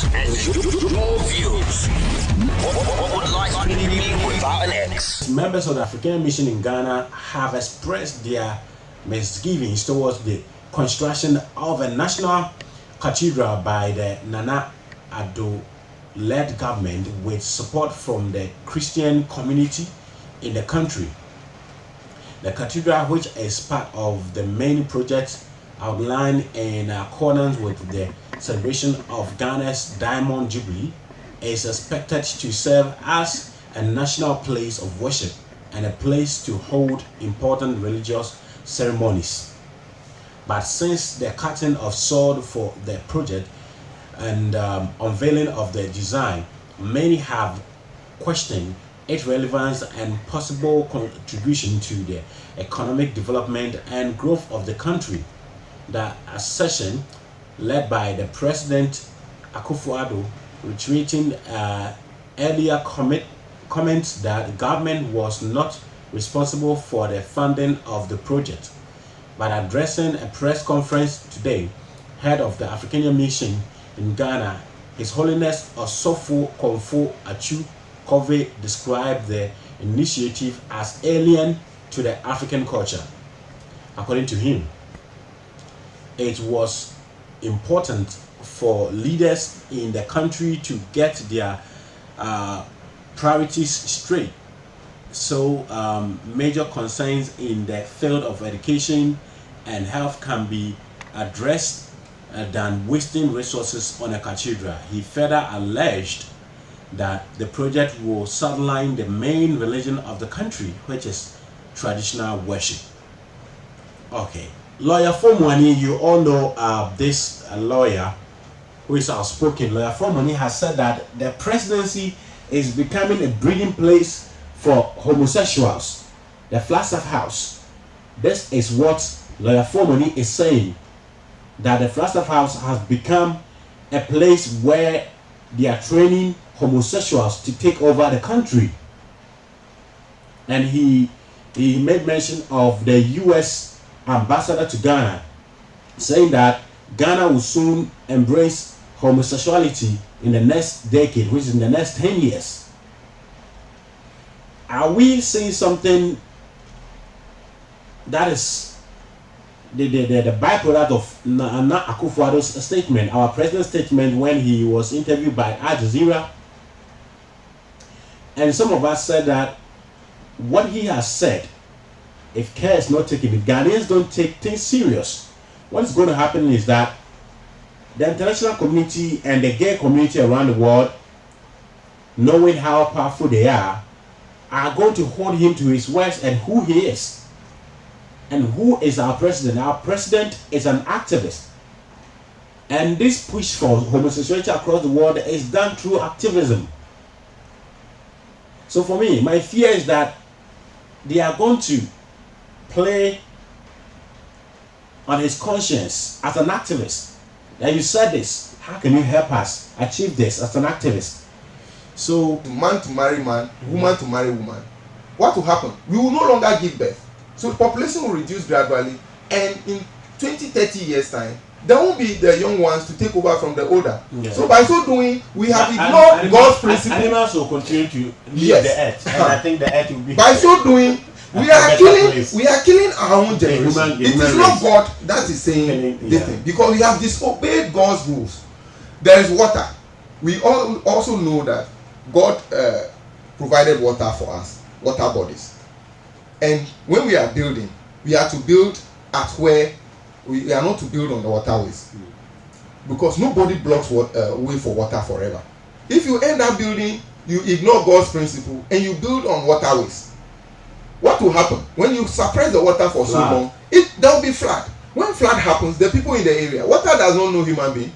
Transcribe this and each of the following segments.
and your views, What would life really be without an X? Members of the Afrikanian Mission in Ghana have expressed their misgivings towards the construction of a national cathedral by the Nana Addo led government with support from the Christian community in the country. The cathedral, which is part of the main projects outlined in accordance with the celebration of Ghana's Diamond Jubilee, is expected to serve as a national place of worship and a place to hold important religious ceremonies. But since the cutting of sword for the project and unveiling of the design, many have questioned its relevance and possible contribution to the economic development and growth of the country. The accession, led by the President Akufo-Addo, retreating earlier comments that the government was not responsible for the funding of the project. But addressing a press conference today, head of the Afrikanian Mission in Ghana, His Holiness Osofo Komfo Achu Kove, described the initiative as alien to the African culture. According to him, it was important for leaders in the country to get their priorities straight. So major concerns in the field of education and health can be addressed than wasting resources on a cathedral. He further alleged that the project will sideline the main religion of the country, which is traditional worship. Okay, lawyer Fomwani, you all know this lawyer who is outspoken. Lawyer Fomwani has said that the presidency is becoming a breeding place for homosexuals. The Flagstaff House. This is what Lawyer Fomwani is saying, that the Flagstaff House has become a place where they are training homosexuals to take over the country. And he made mention of the US ambassador to Ghana, saying that Ghana will soon embrace homosexuality in the next decade, which is in the next 10 years. Are we seeing something that is the byproduct of Nana Akufo-Addo's statement, our president's statement when he was interviewed by Al Jazeera? And some of us said that what he has said, if care is not taken, if Ghanaians don't take things serious, what is going to happen is that the international community and the gay community around the world, knowing how powerful they are going to hold him to his words and who he is. And who is our president? Our president is an activist. And this push for homosexuality across the world is done through activism. So for me, my fear is that they are going to play on his conscience as an activist. That you said this, how can you help us achieve this as an activist? So man to marry man, woman to marry woman. What will happen? We will no longer give birth. So the population will reduce gradually, and in 20-30 years time, there won't be the young ones to take over from the older. Yeah. So by so doing, we have ignored God's principle. Animals will continue to leave the earth, and I think the earth will be. By so doing, we are killing our own generation. It is not God that is saying this thing, because we have disobeyed God's rules. There is water. We all also know that God provided water for us, water bodies. And when we are building, we are to build at where we are not to build on the waterways. Because nobody blocks way for water forever. If you end up building, you ignore God's principle and you build on waterways. What will happen? When you suppress the water for so long, there will be flood. When flood happens, the people in the area, water does not know human being.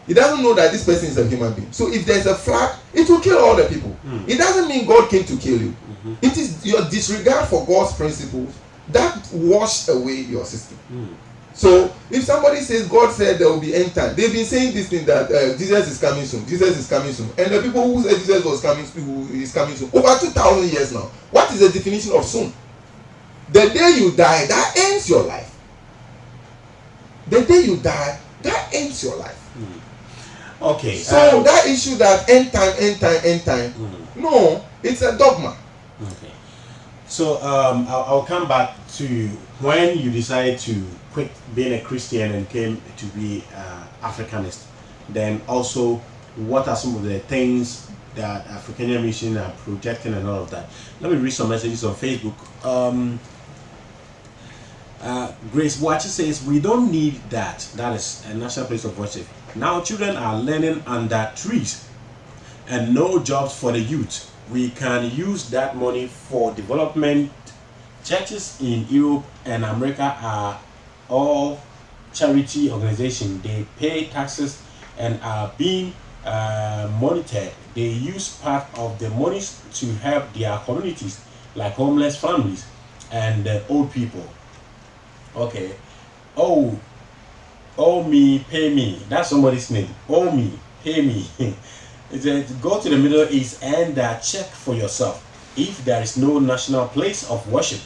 It doesn't know that this person is a human being. So if there's a flood, it will kill all the people. It doesn't mean God came to kill you. It is your disregard for God's principles that washed away your system. So if somebody says God said there will be end time, they've been saying this thing that Jesus is coming soon, Jesus is coming soon, and the people who said Jesus was coming, who is coming soon, over 2,000 years now. What is the definition of soon? The day you die, that ends your life. The day you die, that ends your life. Okay. So that issue that end time, no, it's a dogma. Okay. So I'll come back to when you decided to quit being a Christian and came to be Africanist. Then also, what are some of the things that Afrikanian Mission are projecting and all of that? Let me read some messages on Facebook. Grace Watcher says, we don't need that. That is a national place of worship. Now children are learning under trees and no jobs for the youth. We can use that money for development. Churches in Europe and America are all charity organizations. They pay taxes and are being monitored. They use part of the monies to help their communities, like homeless families and old people. Okay. Oh me, pay me. That's somebody's name. Oh me, pay me. Go to the Middle East and check for yourself. If there is no national place of worship,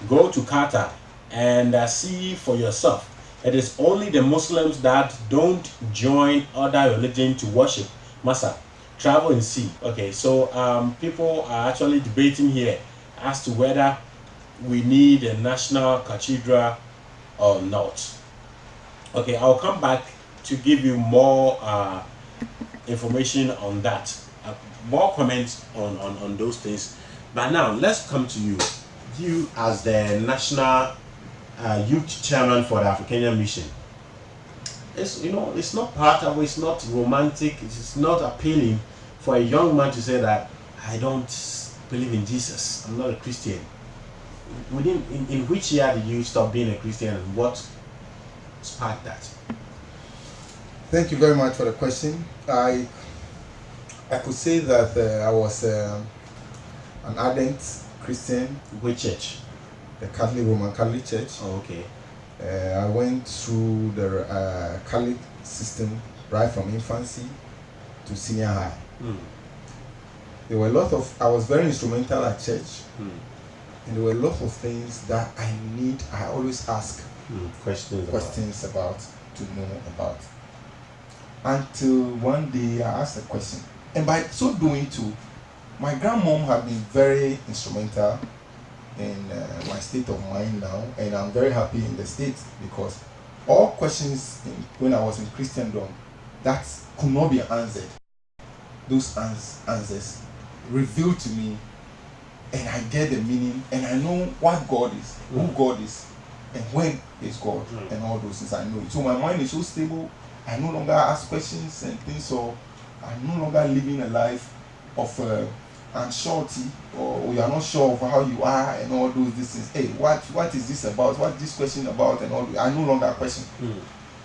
go to Qatar and see for yourself. It is only the Muslims that don't join other religions to worship. Masa, travel and see. Okay, so people are actually debating here as to whether we need a national cathedral or not. Okay, I'll come back to give you more information on that, more comments on those things. But now let's come to you. You as the national youth chairman for the Afrikanian Mission. It's it's not palatable, it's not romantic, it's not appealing for a young man to say that I don't believe in Jesus, I'm not a Christian. In which year did you stop being a Christian and what sparked that? Thank you very much for the question. I could say that I was an ardent Christian. Which church? The Roman Catholic Church. Oh, okay. I went through the Catholic system right from infancy to senior high. There were a lot of, I was very instrumental at church, and there were a lot of things that I always ask questions about to know about. Until one day I asked a question, and by so doing too, my grandmom had been very instrumental in my state of mind now, and I'm very happy in the state because all questions when I was in Christendom that could not be answered, those answers revealed to me, and I get the meaning, and I know what God is, who God is, and when is God, and all those things I know. So my mind is so stable. I no longer ask questions and things, so I'm no longer living a life of uncertainty, or you are not sure of how you are and all those things. Hey, what is this about? What is this question about? And all. I no longer question.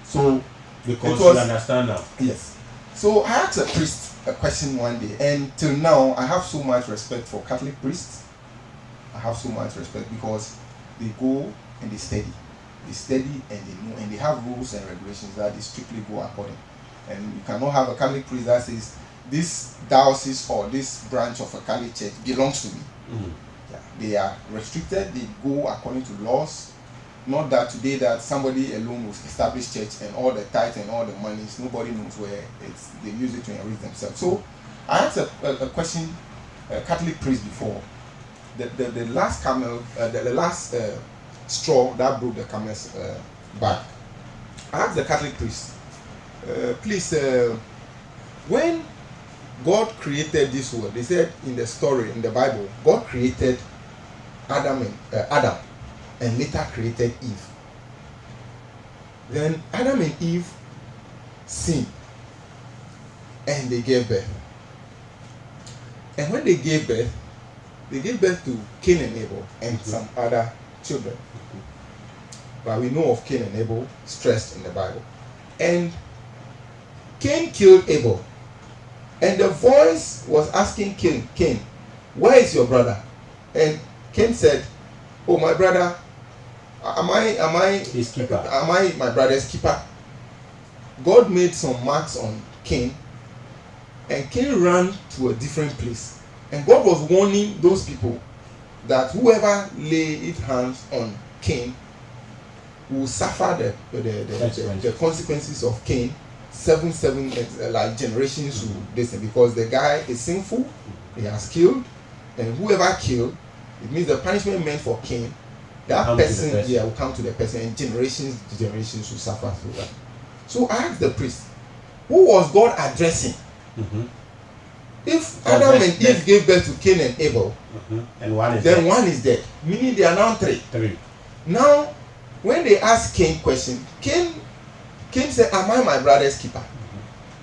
So because you understand now. Yes. So I asked a priest a question one day, and till now I have so much respect for Catholic priests. I have so much respect because they go and they study and they know, and they have rules and regulations that they strictly go according. And you cannot have a Catholic priest that says this diocese or this branch of a Catholic church belongs to me. Yeah, they are restricted. They go according to laws. Not that today that somebody alone will establish church and all the tithe and all the monies, nobody knows where it's. They use it to enrich themselves. So I asked a question, a Catholic priest before. The last camel, the last straw that broke the camel's back. I asked the Catholic priest, please, when God created this world, they said in the story in the Bible, God created Adam and later created Eve. Then Adam and Eve sinned and they gave birth. And when they gave birth to Cain and Abel and some other children. But we know of Cain and Abel stressed in the Bible. And Cain killed Abel. And the voice was asking Cain, where is your brother? And Cain said, oh, my brother, am I his keeper? Am I my brother's keeper? God made some marks on Cain, and Cain ran to a different place. And God was warning those people that whoever laid hands on Cain will suffer the consequences of Cain. Seven like generations to this, because the guy is sinful, he has killed, and whoever killed, it means the punishment meant for Cain, that person will come to the person, and generations will suffer through that. So I asked the priest, who was God addressing? If Adam and Eve gave birth to Cain and Abel, and one is dead, meaning they are now three. Now, when they asked Cain question, Cain said, am I my brother's keeper?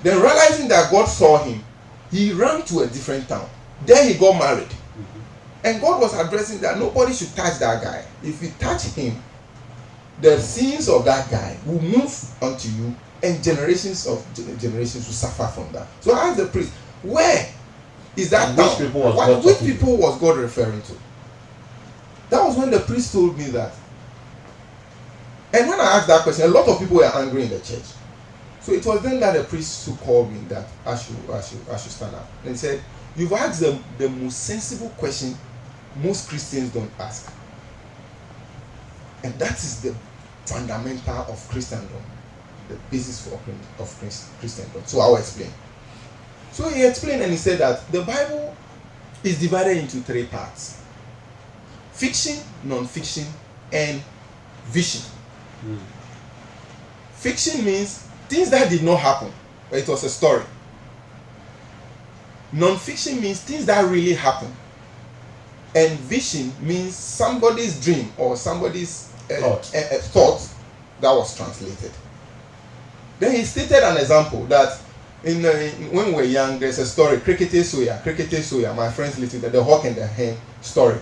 Then realizing that God saw him, he ran to a different town. There he got married. And God was addressing that nobody should touch that guy. If you touch him, the sins of that guy will move onto you, and generations will suffer from that. So I asked the priest, where is that town? Which people was God referring to? That was when the priest told me that. And when I asked that question, a lot of people were angry in the church. So it was then that the priest who called me that I should stand up. And he said, you've asked the most sensible question most Christians don't ask. And that is the fundamental of Christendom, the basis of Christendom. So I'll explain. So he explained, and he said that the Bible is divided into three parts: fiction, non-fiction, and vision. Fiction means things that did not happen, but it was a story. Non-fiction means things that really happened. And vision means somebody's dream or somebody's thought that was translated. Then he stated an example that when we were young, there's a story, Crickety Soya, my friends listened to the hawk and the hen story.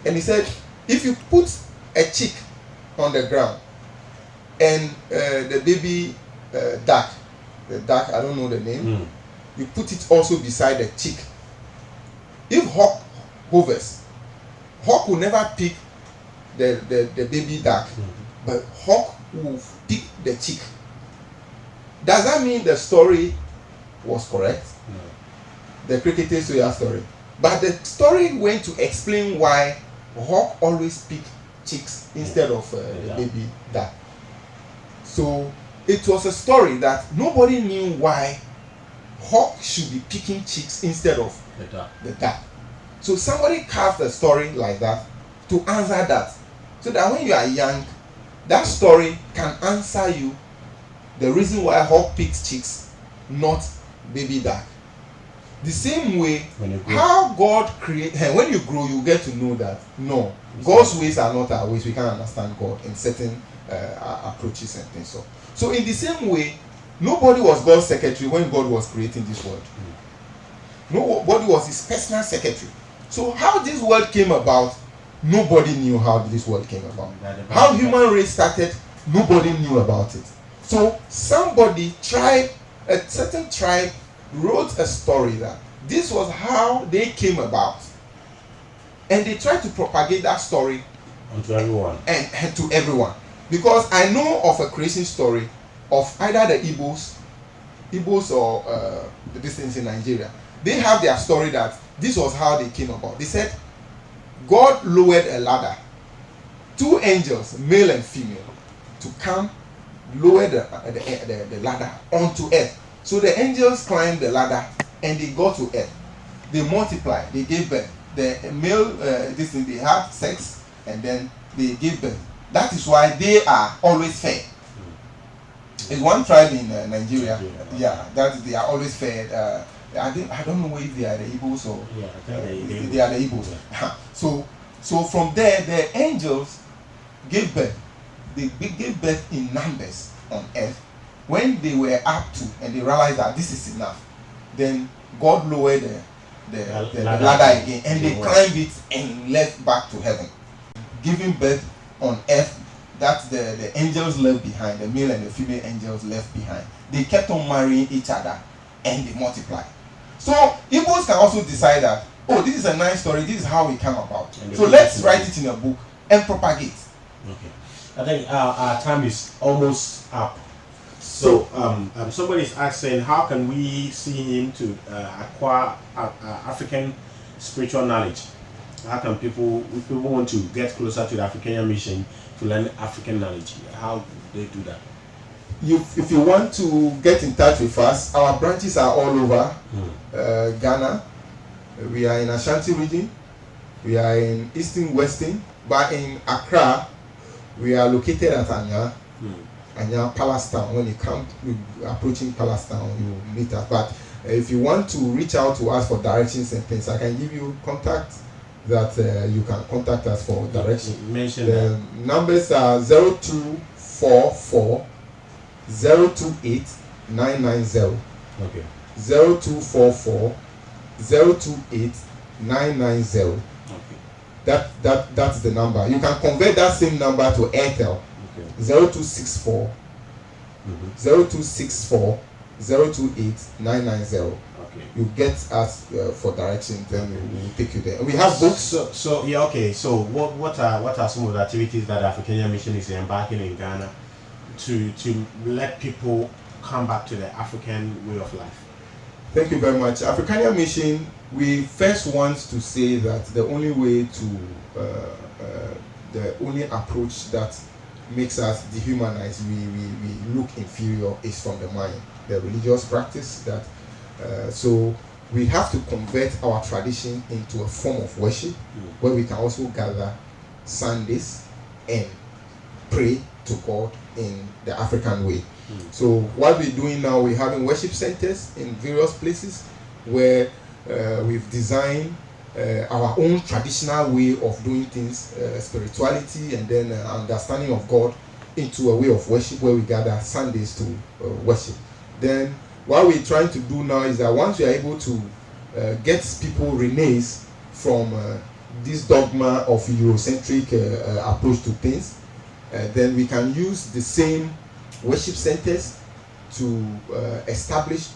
And he said, if you put a chick on the ground and the baby duck, I don't know the name, you put it also beside the chick. If hawk hovers, hawk will never pick the baby duck, but hawk will pick the chick. Does that mean the story was correct? No. The Crickety Soya story. But the story went to explain why hawk always pick chicks instead of the baby duck. So it was a story that nobody knew why hawk should be picking chicks instead of the duck. So somebody carved a story like that to answer that, so that when you are young, that story can answer you the reason why hawk picks chicks, not baby duck. The same way, how God created, when you grow, you get to know that no, God's ways are not our ways. We can't understand God in certain approaches and things. So in the same way, nobody was God's secretary when God was creating this world. Nobody was his personal secretary. So how this world came about, nobody knew how this world came about. How human race started, nobody knew about it. So somebody tried, a certain tribe wrote a story that this was how they came about. And they tried to propagate that story to everyone. And to everyone. Because I know of a creation story of either the Igbos or the distance in Nigeria. They have their story that this was how they came about. They said God lowered a ladder, two angels, male and female, to come lower the ladder onto earth. So the angels climbed the ladder and they got to earth. They multiplied, they gave birth. The male, they had sex and then they gave birth. That is why they are always fair. There's one tribe in Nigeria, that they are always fair. I don't know if they are the Igbos or they are the Igbos. Yeah. So from there, the angels gave birth. They gave birth in numbers on earth. When they were up to and they realized that this is enough, then God lowered the ladder again and they climbed it and left back to heaven, giving birth on earth. That the angels left behind, the male and the female angels left behind. They kept on marrying each other and they multiplied. So Igbos can also decide that, oh, this is a nice story, this is how we came about. So let's write it in a book and propagate. Okay. I think our time is almost up. So somebody is asking, how can we see him to acquire African spiritual knowledge? How can people, if people want to get closer to the Afrikanian Mission to learn African knowledge, how do they do that? If you want to get in touch with us, our branches are all over Ghana. We are in Ashanti region, we are in Eastern Western, but in Accra, we are located at Anya Palace Town. When you come approaching Palace Town, you meet us. But if you want to reach out to us for directions and things, I can give you contact that you can contact us for direction. Mention the numbers are 0244 028 990. Okay. 0244 028 990. Okay. That's the number. You can convert that same number to Airtel. Okay. 0264 0264 028 990. Okay. You get us for direction, then we will take you there. We have books. So yeah, okay. So what are some of the activities that the Afrikanian Mission is embarking in Ghana to let people come back to the African way of life? Thank you very much. Afrikanian Mission, we first want to say that the only way to the only approach that makes us dehumanize, we look inferior, is from the mind, the religious practice that so we have to convert our tradition into a form of worship where we can also gather Sundays and pray to God in the African way. So what we're doing now, we're having worship centers in various places where we've designed our own traditional way of doing things, spirituality, and then understanding of God into a way of worship where we gather Sundays to worship. Then what we're trying to do now is that once we are able to get people reneged from this dogma of Eurocentric approach to things, then we can use the same worship centers to establish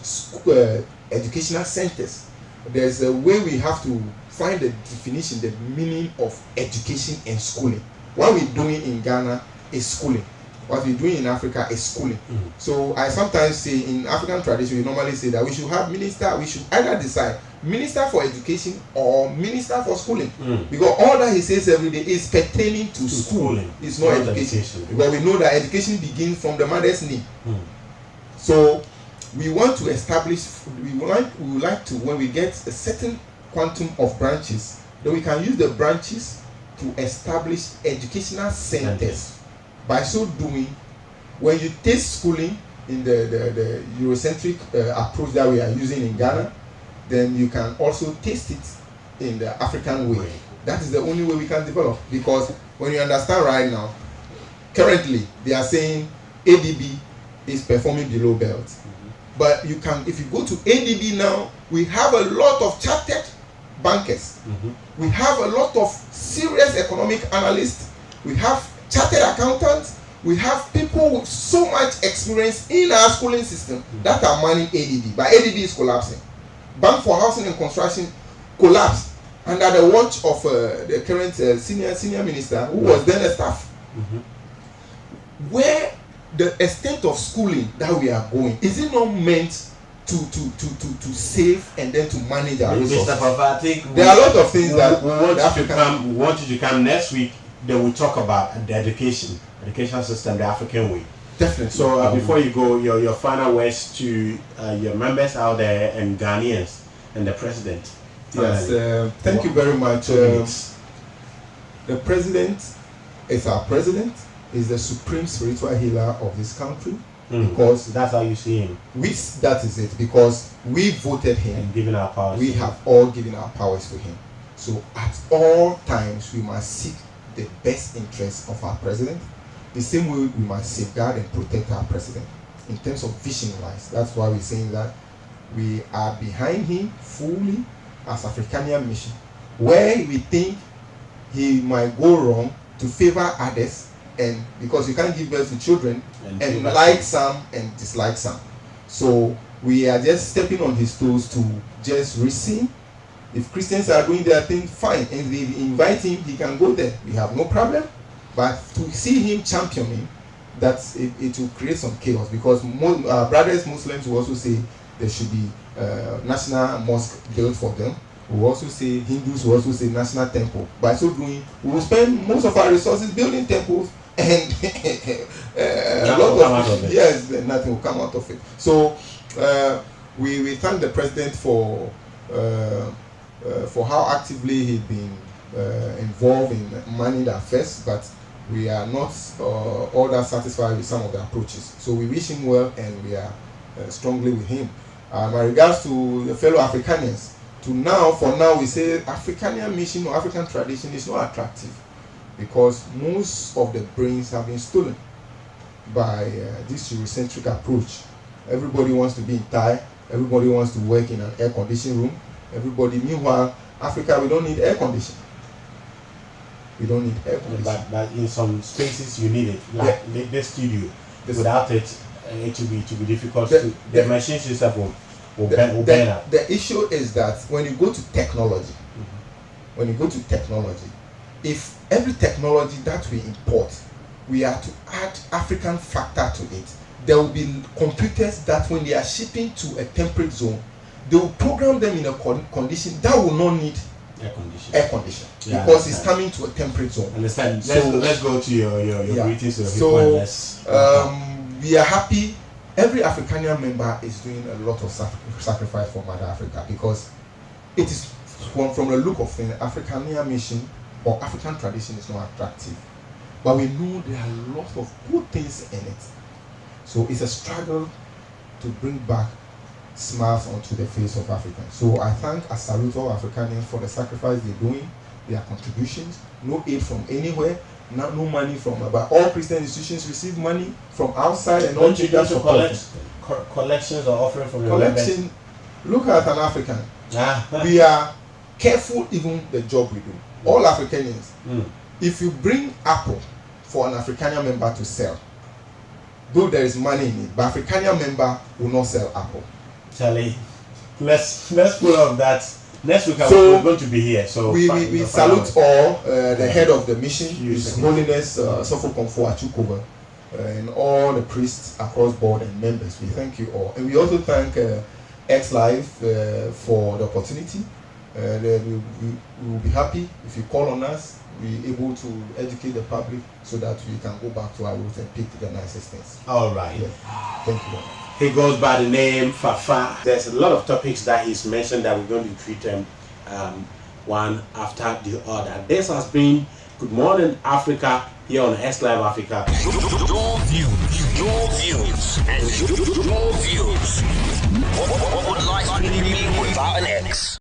educational centers. There's a way we have to find the definition, the meaning of education and schooling. What we're doing in Ghana is schooling. What we're doing in Africa is schooling. So I sometimes say in African tradition, we normally say that we should have minister, we should either decide minister for education or minister for schooling. Because all that he says every day is pertaining to schooling. It's not education. Because we know that education begins from the mother's knee. So we want to establish, we would like to, when we get a certain quantum of branches, then we can use the branches to establish educational centers. By so doing, when you taste schooling in the Eurocentric approach that we are using in Ghana, then you can also taste it in the African way. That is the only way we can develop. Because when you understand right now, currently they are saying ADB is performing below belt. But you can, if you go to ADB now, we have a lot of chartered bankers. We have a lot of serious economic analysts. We have chartered accountants. We have people with so much experience in our schooling system that are manning ADB. But ADB is collapsing. Bank for Housing and Construction collapsed under the watch of the current senior minister, who was then a staff. Where the extent of schooling that we are going, is it not meant to save and then to manage our resources? Mr. Papa, I think there are a lot of things that we want you to come next week. Then we'll talk about the education system, the African way. Definitely. So before you go, your final words to your members out there and Ghanaians and the president. Yes, thank you very much. The president is our president. Is the supreme spiritual healer of this country, because that's how you see him. That is it, because we voted him and given our powers. We have all given our powers to him. So at all times we must seek the best interests of our president. The same way we must safeguard and protect our president in terms of vision-wise. That's why we're saying that we are behind him fully as Afrikanian Mission. Where we think he might go wrong, to favor others. And because you can't give birth to children and like some and dislike some, so we are just stepping on his toes to just receive. If Christians are doing their thing, fine, and they invite him, he can go there. We have no problem. But to see him championing, that it will create some chaos, because brothers Muslims will also say there should be national mosque built for them. We will also say Hindus will also say national temple. By so doing, we will spend most of our resources building temples, and a lot of it. Yes, nothing will come out of it. So we thank the president for how actively he's been involved in managing the affairs, but we are not all that satisfied with some of the approaches. So we wish him well, and we are strongly with him. My regards to the fellow Africanians. For now, we say Afrikanian mission or African tradition is not attractive because most of the brains have been stolen by this Eurocentric approach. Everybody wants to be in Thai. Everybody wants to work in an air-conditioned room. Meanwhile, Africa, we don't need air conditioning. We don't need air conditioning. But in some spaces you need it. Like the studio. Without it, it will be difficult the machines itself will burn up. The issue is that when you go to technology, if every technology that we import, we are to add African factor to it, there will be computers that when they are shipping to a temperate zone, they will program them in a condition that will not need air condition because it's coming to a temperate zone. Understand? Let's go to your greetings. We are happy. Every Afrikanian member is doing a lot of sacrifice for Mother Africa because it is from the look of things, Afrikanian mission or African tradition is not attractive. But we know there are a lot of good things in it. So it's a struggle to bring back smiles onto the face of Africans. So I salute all Africanians for the sacrifice they're doing, their contributions, no aid from anywhere. No money from, but all Christian institutions receive money from outside and all churches collect collections or offering from your collection. Look at an African. We are careful even the job we do. All Africanians. If you bring apple for an Afrikanian member to sell, though there is money in it, but Afrikanian member will not sell apple. Charlie, let's pull off that. Next week we're going to be here. So we salute all the head of the mission, His Holiness Sofokomfo Achukova, and all the priests across board and members. We thank you all, and we also thank X Live for the opportunity. We will be happy if you call on us. We're able to educate the public so that we can go back to our roots and pick the nicest things. All right. Yeah. Thank you. He goes by the name Fafa. There's a lot of topics that he's mentioned that we're going to treat them one after the other. This has been Good Morning Africa here on X Live Africa. Your views, and your views. What would life be without an X?